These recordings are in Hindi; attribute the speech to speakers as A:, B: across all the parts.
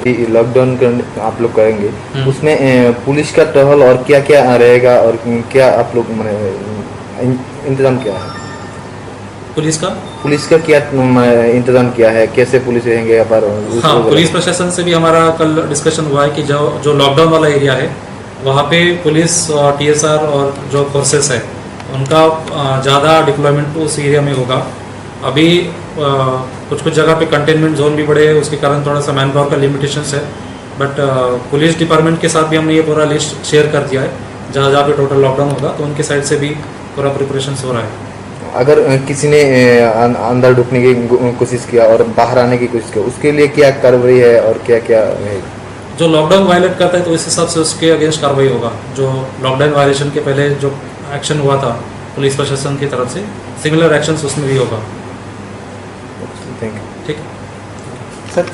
A: लॉकडाउन आप लोग करेंगे, उसमें पुलिस का टहल और क्या क्या रहेगा और क्या आप लोग इंतजाम क्या है? पुलिस का क्या इंतजाम किया है, कैसे पुलिस रहेंगे यहाँ पर?
B: हाँ, पुलिस प्रशासन से भी हमारा कल डिस्कशन हुआ है कि जो लॉकडाउन वाला एरिया है वहाँ पे पुलिस और TSR और जो फोर्सेस है उनका ज़्यादा डिप्लॉयमेंट उस एरिया में होगा। अभी कुछ जगह पे कंटेनमेंट जोन भी बढ़े, उसके कारण थोड़ा सा मैन पावर का लिमिटेशंस है, बट पुलिस डिपार्टमेंट के साथ भी हमने ये पूरा लिस्ट शेयर कर दिया है जहाँ जहाँ पे टोटल लॉकडाउन होगा, तो उनके साइड से भी पूरा प्रिपरेशन हो रहा है।
A: अगर किसी ने अंदर ढुकने की कोशिश किया और बाहर आने की कोशिश की, उसके लिए क्या कार्रवाई है और क्या क्या है?
B: जो लॉकडाउन वायलेट करता है तो इस हिसाब से उसके अगेंस्ट कार्रवाई होगा। जो लॉकडाउन वायलेशन के पहले जो एक्शन हुआ था पुलिस प्रशासन की तरफ से, सिमिलर एक्शंस उसमें भी होगा।
A: Thank you.
B: ठीक है
A: सर।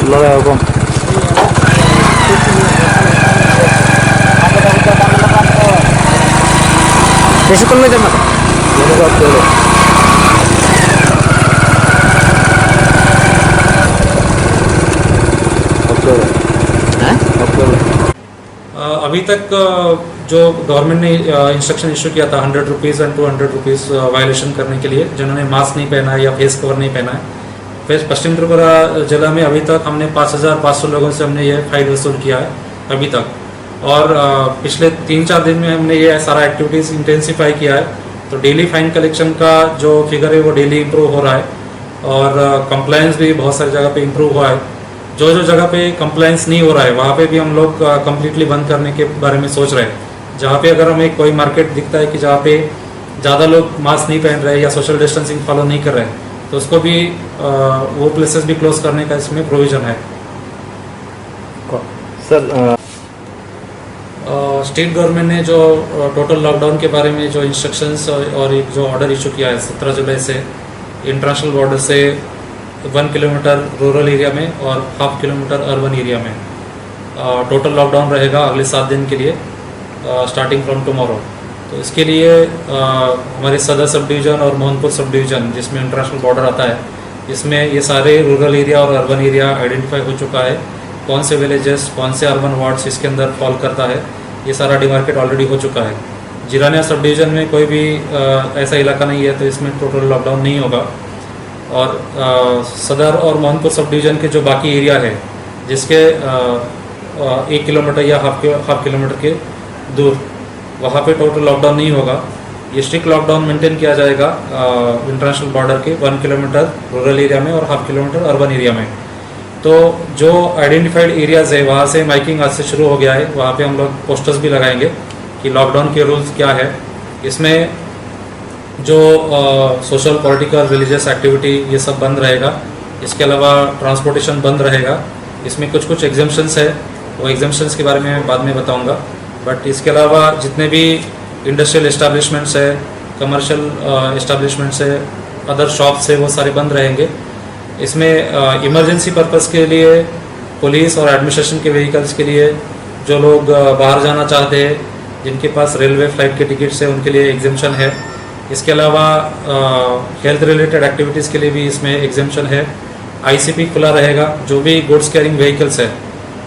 A: Lo kong
C: తీసుకున్న జమ
B: अभी तक जो गवर्नमेंट ने इंस्ट्रक्शन इशू किया था 100 रुपीज़ एंड 200 रुपीज़ वायलेशन करने के लिए, जिन्होंने मास्क नहीं पहना है या फेस कवर नहीं पहना है, पश्चिम त्रिपुरा जिला में अभी तक हमने 5,500 लोगों से हमने ये फाइन वसूल किया है अभी तक। और पिछले 3-4 दिन में हमने ये सारा एक्टिविटीज़ इंटेंसिफाई किया है, तो डेली फाइन कलेक्शन का जो फिगर है वो डेली इम्प्रूव हो रहा है और कंप्लायंस भी बहुत सारी जगह पे इम्प्रूव हुआ है। जो जगह पे कंप्लायंस नहीं हो रहा है वहाँ पे भी हम लोग कम्प्लीटली बंद करने के बारे में सोच रहे हैं। जहाँ पे अगर हमें कोई मार्केट दिखता है कि जहाँ पे ज़्यादा लोग मास्क नहीं पहन रहे या सोशल डिस्टेंसिंग फॉलो नहीं कर रहे हैं, तो उसको भी वो प्लेसेस भी क्लोज करने का इसमें प्रोविज़न है।
A: सर,
B: स्टेट गवर्नमेंट ने जो टोटल लॉकडाउन के बारे में जो इंस्ट्रक्शंस और एक जो ऑर्डर इशू किया है 17 जुलाई से, इंटरनेशनल बॉर्डर से 1 किलोमीटर रूरल एरिया में और 1/2 किलोमीटर अर्बन एरिया में टोटल लॉकडाउन रहेगा अगले 7 दिन के लिए, स्टार्टिंग फ्रॉम टुमारो। तो इसके लिए हमारे सदर सब डिवीज़न और मोहनपुर सब डिवीज़न जिसमें इंटरनेशनल बॉर्डर आता है, इसमें ये सारे रूरल एरिया और अर्बन एरिया आइडेंटिफाई हो चुका है। कौन से विलेजेस, कौन से अर्बन वार्ड्स इसके अंदर फॉल करता है, ये सारा डिमार्केट ऑलरेडी हो चुका है। जिरानिया सब डिवीज़न में कोई भी ऐसा इलाका नहीं है तो इसमें टोटल लॉकडाउन नहीं होगा। और सदर और मोहनपुर सब डिवीज़न के जो बाकी एरिया है जिसके 1 किलोमीटर या हाफ किलोमीटर के दूर, वहाँ पे टोटल लॉकडाउन नहीं होगा। ये स्ट्रिक्ट लॉकडाउन मेंटेन किया जाएगा इंटरनेशनल बॉर्डर के 1 किलोमीटर रूरल एरिया में और 1/2 किलोमीटर अर्बन एरिया में। तो जो आइडेंटिफाइड एरियाज़ है वहाँ से माइकिंग आज से शुरू हो गया है, वहाँ पे हम लोग पोस्टर्स भी लगाएंगे कि लॉकडाउन के रूल्स क्या है। इसमें जो सोशल पॉलिटिकल रिलीजियस एक्टिविटी ये सब बंद रहेगा। इसके अलावा ट्रांसपोर्टेशन बंद रहेगा। इसमें कुछ कुछ एग्जाम्पशंस है, वो एग्जाम्पशंस के बारे में बाद में बताऊंगा। बट इसके अलावा जितने भी इंडस्ट्रियल एस्टेब्लिशमेंट्स है, कमर्शियल एस्टेब्लिशमेंट्स है, अदर शॉप्स है, वो सारे बंद रहेंगे। इसमें इमरजेंसी पर्पस के लिए पुलिस और एडमिनिस्ट्रेशन के व्हीकल्स के लिए जो लोग बाहर जाना चाहते हैं, जिनके पास रेलवे फ्लाइट के टिकट्स है, उनके लिए एग्जेम्पशन है। इसके अलावा हेल्थ रिलेटेड एक्टिविटीज़ के लिए भी इसमें एग्जेम्पशन है। आईसीपी खुला रहेगा। जो भी गुड्स कैरिंग व्हीकल्स है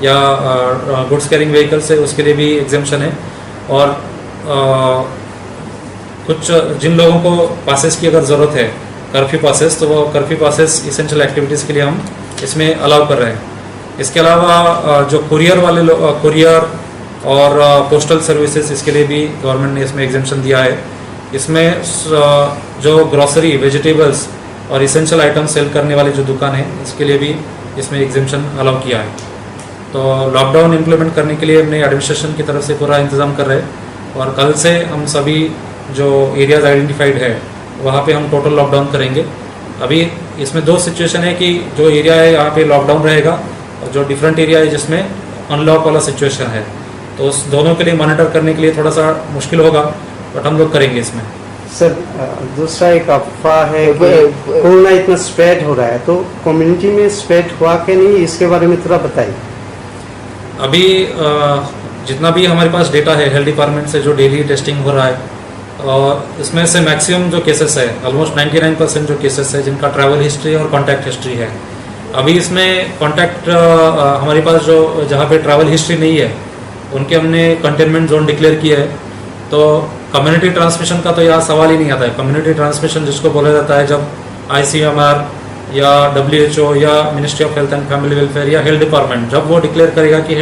B: या गुड्स कैरिंग व्हीकल्स है, उसके लिए भी एग्जेम्पशन है। और कुछ जिन लोगों को पासेस की अगर ज़रूरत है, कर्फ्यू पासेस, तो वो कर्फ्यू पासेस इसेंशियल एक्टिविटीज़ के लिए हम इसमें अलाउ कर रहे हैं। इसके अलावा जो कुरियर वाले कुरियर और पोस्टल सर्विसेज, इसके लिए भी गवर्नमेंट ने इसमें एग्जेम्पशन दिया है। इसमें जो ग्रोसरी, वेजिटेबल्स और इसेंशियल आइटम सेल करने वाली जो दुकान है, इसके लिए भी इसमें एग्जेम्पशन अलाउ किया है। तो लॉकडाउन इम्प्लीमेंट करने के लिए हमने एडमिनिस्ट्रेशन की तरफ से पूरा इंतज़ाम कर रहे हैं। और कल से हम सभी जो एरियाज़ आइडेंटिफाइड है, वहाँ पे हम टोटल लॉकडाउन करेंगे। अभी इसमें दो सिचुएशन है कि जो एरिया है यहाँ पे लॉकडाउन रहेगा, और जो डिफरेंट एरिया है जिसमें अनलॉक वाला सिचुएशन है। तो उस दोनों के लिए मॉनिटर करने के लिए थोड़ा सा मुश्किल होगा, बट हम लोग करेंगे इसमें।
D: सर, दूसरा एक अफवाह है कि कोरोना इतना स्प्रेड हो रहा है, तो कम्युनिटी में स्प्रेड हुआ कि नहीं, इसके बारे में थोड़ा बताइए।
B: अभी जितना भी हमारे पास डेटा है हेल्थ डिपार्टमेंट से, जो डेली टेस्टिंग हो रहा है, और इसमें से मैक्सिमम जो केसेस है, ऑलमोस्ट 99% जो केसेस है जिनका ट्रैवल हिस्ट्री और कॉन्टैक्ट हिस्ट्री है। अभी इसमें कॉन्टैक्ट हमारे पास जो जहाँ पे ट्रैवल हिस्ट्री नहीं है, उनके हमने कंटेनमेंट जोन डिक्लेयर किया है। तो कम्युनिटी ट्रांसमिशन का तो यहाँ सवाल ही नहीं आता है। कम्युनिटी ट्रांसमिशन जिसको बोला जाता है, जब ICMR या WHO या ministry of health and family welfare या हेल्थ डिपार्टमेंट जब वो डिक्लेयर करेगा कि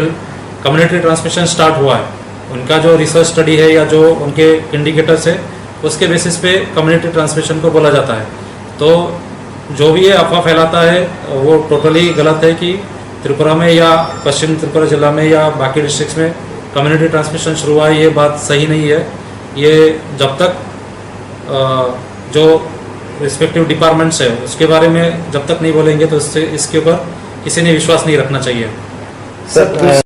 B: कम्युनिटी ट्रांसमिशन स्टार्ट हुआ है, उनका जो रिसर्च स्टडी है या जो उनके इंडिकेटर्स है, उसके बेसिस पे कम्युनिटी ट्रांसमिशन को बोला जाता है। तो जो भी ये अफवाह फैलाता है वो टोटली गलत है कि त्रिपुरा में या पश्चिम त्रिपुरा जिला में या बाकी डिस्ट्रिक्ट्स में कम्युनिटी ट्रांसमिशन शुरू हुआ है, ये बात सही नहीं है। ये जब तक जो रिस्पेक्टिव डिपार्टमेंट्स है उसके बारे में जब तक नहीं बोलेंगे, तो इसके ऊपर किसी ने विश्वास नहीं रखना चाहिए।
A: सर